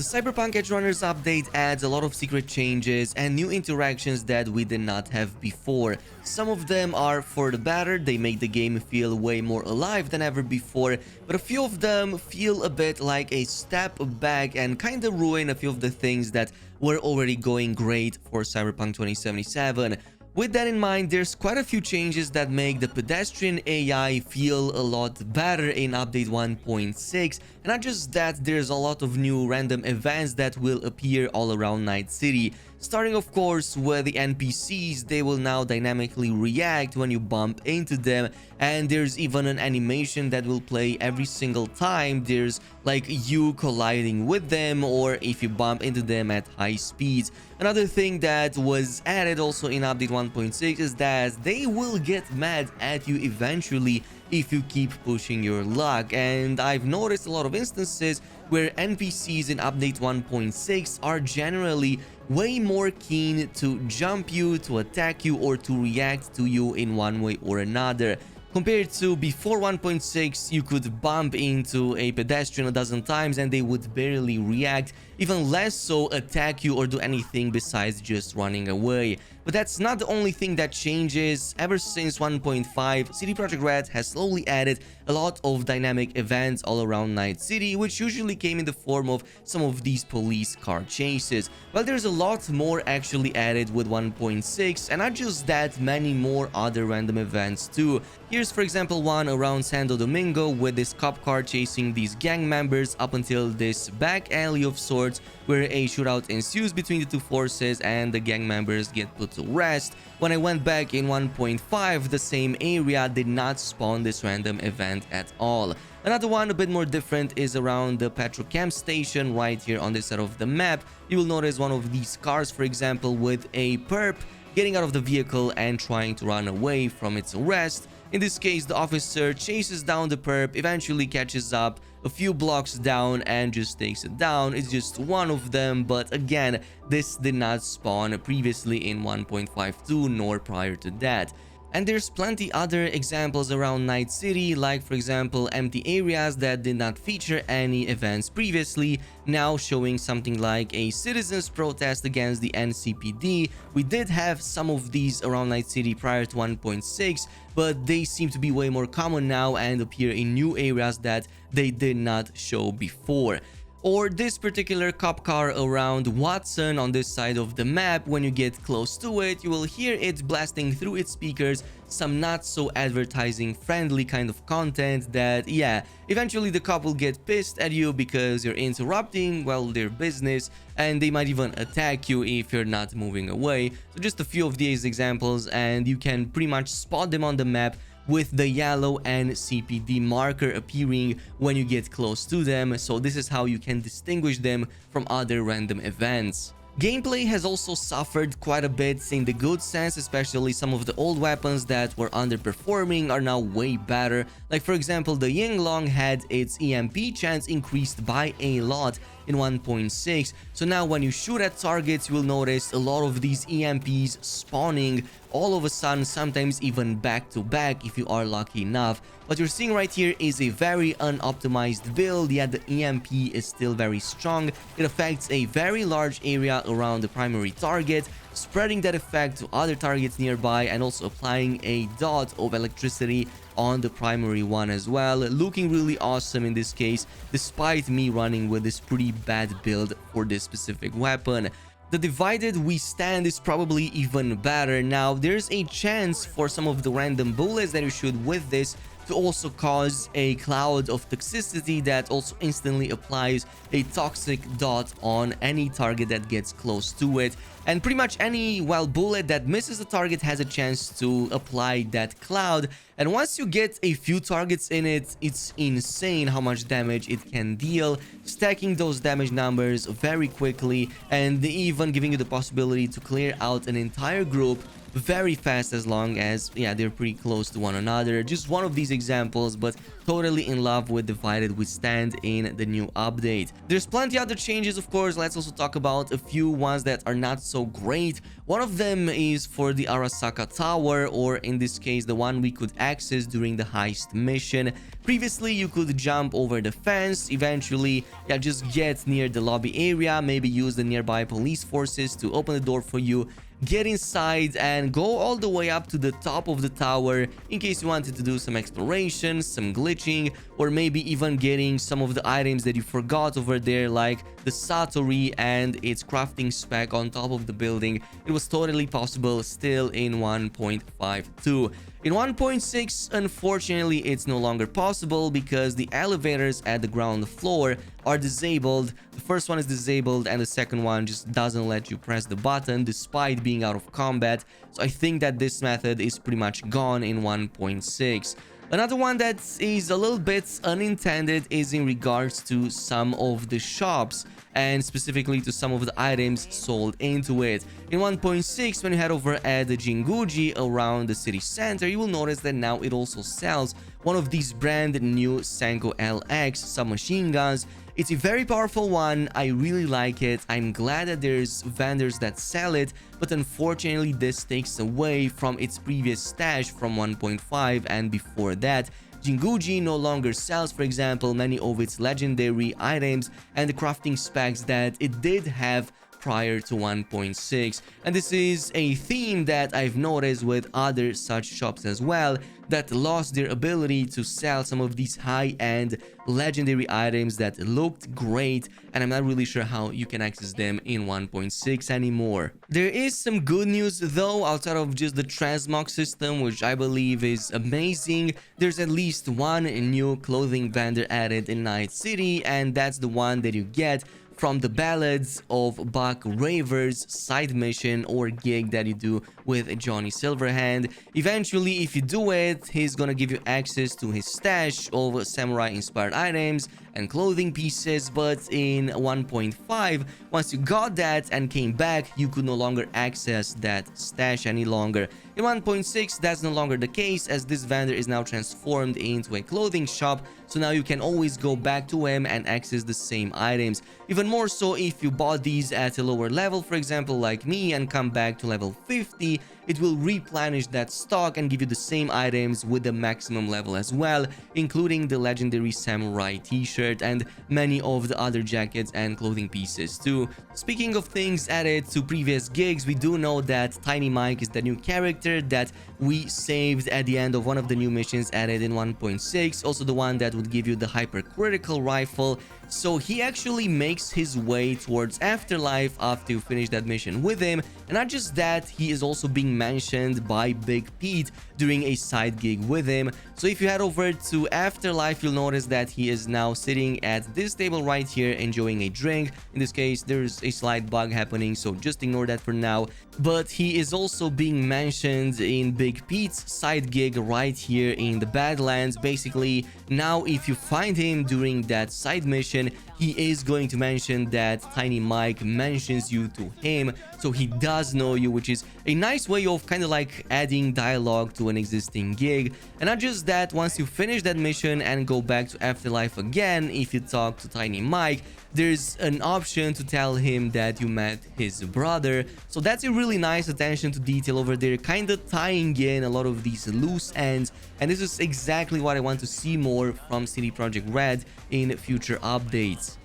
The Cyberpunk Edge Runners update adds a lot of secret changes and new interactions that we did not have before. Some of them are for the better, they make the game feel way more alive than ever before, but a few of them feel a bit like a step back and kinda ruin a few of the things that were already going great for Cyberpunk 2077. With that in mind, there's quite a few changes that make the pedestrian AI feel a lot better in update 1.6, and not just that, there's a lot of new random events that will appear all around Night City. Starting of course with the NPCs, they will now dynamically react when you bump into them, and there's even an animation that will play every single time there's like you colliding with them or if you bump into them at high speeds. Another thing that was added also in update 1.6 is that they will get mad at you eventually if you keep pushing your luck, and I've noticed a lot of instances where NPCs in update 1.6 are generally way more keen to jump you, to attack you, or to react to you in one way or another. Compared to before 1.6, you could bump into a pedestrian a dozen times and they would barely react, even less so attack you or do anything besides just running away. But that's not the only thing that changes. Ever since 1.5, CD Projekt Red has slowly added a lot of dynamic events all around Night City, which usually came in the form of some of these police car chases. Well, there's a lot more actually added with 1.6, and not just that, many more other random events too. Here's for example one around Santo Domingo with this cop car chasing these gang members up until this back alley of sorts where a shootout ensues between the two forces and the gang members get put to rest. When I went back in 1.5, the same area did not spawn this random event at all. Another one a bit more different is around the petrochem station right here on this side of the map. You will notice one of these cars, for example, with a perp getting out of the vehicle and trying to run away from its arrest. In this case, the officer chases down the perp, eventually catches up a few blocks down and just takes it down. It's just one of them, but again, this did not spawn previously in 1.52 nor prior to that. And there's plenty other examples around Night City, like for example empty areas that did not feature any events previously, now showing something like a citizens protest against the NCPD. We did have some of these around Night City prior to 1.6, but they seem to be way more common now and appear in new areas that they did not show before. Or this particular cop car around Watson on this side of the map. When you get close to it, you will hear it blasting through its speakers some not so advertising friendly kind of content that, yeah, eventually the cop will get pissed at you because you're interrupting, well, their business, and they might even attack you if you're not moving away. So just a few of these examples, and you can pretty much spot them on the map with the yellow NCPD marker appearing when you get close to them. So this is how you can distinguish them from other random events. Gameplay has also suffered quite a bit in the good sense, especially some of the old weapons that were underperforming are now way better. Like for example, the Yinglong had its EMP chance increased by a lot in 1.6, so now when you shoot at targets, you will notice a lot of these EMPs spawning all of a sudden, sometimes even back to back if you are lucky enough. What you're seeing right here is a very unoptimized build, yet the EMP is still very strong. It affects a very large area around the primary target, spreading that effect to other targets nearby and also applying a dot of electricity on the primary one as well. Looking really awesome in this case, despite me running with this pretty bad build for this specific weapon. The divided we stand is probably even better. Now, there's a chance for some of the random bullets that you shoot with this to also cause a cloud of toxicity that also instantly applies a toxic dot on any target that gets close to it. And pretty much any, well, bullet that misses the target has a chance to apply that cloud. And once you get a few targets in it, it's insane how much damage it can deal, stacking those damage numbers very quickly and even giving you the possibility to clear out an entire group very fast, as long as, yeah, they're pretty close to one another. Just one of these examples, but totally in love with Divided We Stand in the new update. There's plenty other changes, of course. Let's also talk about a few ones that are not so great. One of them is for the Arasaka Tower, or in this case the one we could access during the heist mission. Previously, you could jump over the fence, eventually, yeah, just get near the lobby area, maybe use the nearby police forces to open the door for you, get inside and go all the way up to the top of the tower in case you wanted to do some exploration, some glitching, or maybe even getting some of the items that you forgot over there, like the Satori and its crafting spec on top of the building. It was totally possible still in 1.52. In 1.6, unfortunately, it's no longer possible because the elevators at the ground floor are disabled. The first one is disabled and the second one just doesn't let you press the button despite being out of combat. So I think that this method is pretty much gone in 1.6. Another one that is a little bit unintended is in regards to some of the shops and specifically to some of the items sold into it. In 1.6, when you head over at the Jinguji around the city center, you will notice that now it also sells one of these brand new Senko LX submachine guns. It's a very powerful one. I really like it. I'm glad that there's vendors that sell it, but unfortunately this takes away from its previous stash from 1.5 and before that. Jinguji no longer sells, for example, many of its legendary items and the crafting specs that it did have prior to 1.6, and this is a theme that I've noticed with other such shops as well, that lost their ability to sell some of these high-end legendary items that looked great, and I'm not really sure how you can access them in 1.6 anymore. There is some good news though, outside of just the transmog system, which I believe is amazing. There's at least one new clothing vendor added in Night City, and that's the one that you get from the Ballads of Buck Raver's side mission or gig that you do with Johnny Silverhand. Eventually, if you do it, he's gonna give you access to his stash of samurai-inspired items and clothing pieces, but in 1.5, once you got that and came back, you could no longer access that stash any longer. In 1.6, that's no longer the case, as this vendor is now transformed into a clothing shop, so now you can always go back to him and access the same items. Even more so if you bought these at a lower level, for example like me, and come back to level 50, it will replenish that stock and give you the same items with the maximum level as well, including the legendary samurai t-shirt and many of the other jackets and clothing pieces too. Speaking of things added to previous gigs, we do know that Tiny Mike is the new character that we saved at the end of one of the new missions added in 1.6, also the one that would give you the hypercritical rifle. So he actually makes his way towards Afterlife after you finish that mission with him, and not just that, he is also being mentioned by Big Pete during a side gig with him. So if you head over to Afterlife, you'll notice that he is now sitting at this table right here enjoying a drink. In this case, there's a slight bug happening, so just ignore that for now. But he is also being mentioned in Big Pete's side gig right here in the Badlands. Basically, now if you find him during that side mission, he is going to mention that Tiny Mike mentions you to him, so he does know you, which is a nice way of kind of like adding dialogue to an existing gig. And not just that, once you finish that mission and go back to Afterlife again, if you talk to Tiny Mike, there's an option to tell him that you met his brother. So that's a really nice attention to detail over there, kind of tying in a lot of these loose ends, and this is exactly what I want to see more from CD Projekt Red in future updates.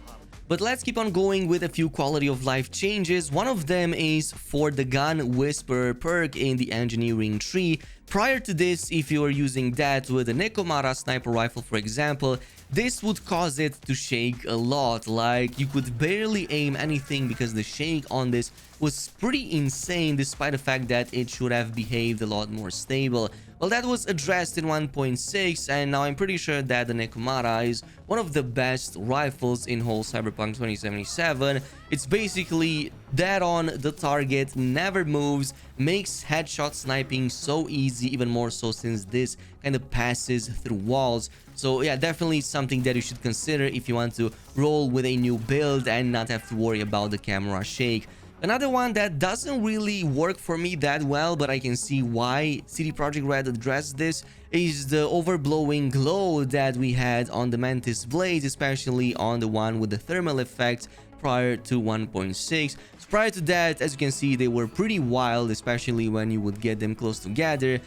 But let's keep on going with a few quality of life changes. One of them is for the Gun Whisperer perk in the engineering tree. Prior to this, if you were using that with a Nekomata sniper rifle, for example, this would cause it to shake a lot. Like, you could barely aim anything because the shake on this was pretty insane, despite the fact that it should have behaved a lot more stable. Well, that was addressed in 1.6, and now I'm pretty sure that the Nekomata is one of the best rifles in whole Cyberpunk 2077. It's basically dead on the target, never moves, makes headshot sniping so easy, even more so since this kind of passes through walls. So yeah, definitely something that you should consider if you want to roll with a new build and not have to worry about the camera shake. Another one that doesn't really work for me that well, but I can see why CD Projekt Red addressed this, is the overblowing glow that we had on the Mantis blades, especially on the one with the thermal effect prior to 1.6. So prior to that, as you can see, they were pretty wild, especially when you would get them close together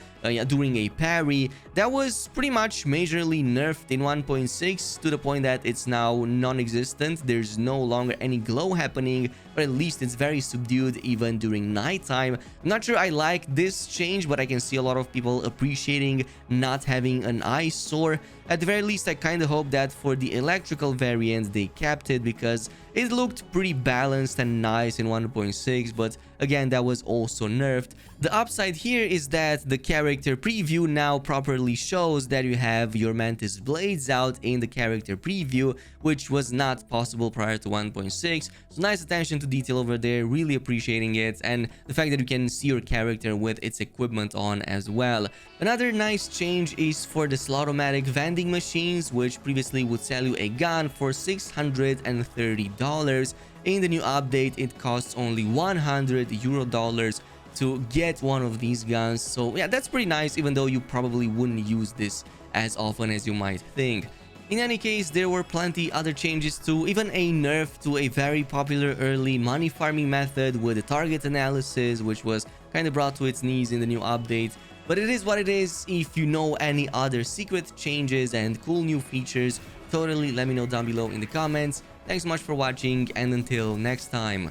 during a parry. That was pretty much majorly nerfed in 1.6 to the point that it's now non-existent. There's no longer any glow happening, but at least it's very subdued even during nighttime. I'm not sure I like this change, but I can see a lot of people appreciating not having an eyesore. At the very least, I kind of hope that for the electrical variant they kept it, because it looked pretty balanced and nice in 1.6, but again, that was also nerfed. The upside here is that the character preview now properly shows that you have your Mantis blades out in the character preview, which was not possible prior to 1.6. So nice attention to detail over there, really appreciating it, and the fact that you can see your character with its equipment on as well. Another nice change is for the Slaugh-O-Matic vending machines, which previously would sell you a gun for $630. In the new update, it costs only €100 to get one of these guns. So yeah, that's pretty nice, even though you probably wouldn't use this as often as you might think. In any case, there were plenty other changes too, even a nerf to a very popular early money farming method with the target analysis, which was kind of brought to its knees in the new update. But it is what it is. If you know any other secret changes and cool new features, totally let me know down below in the comments. Thanks so much for watching, and until next time.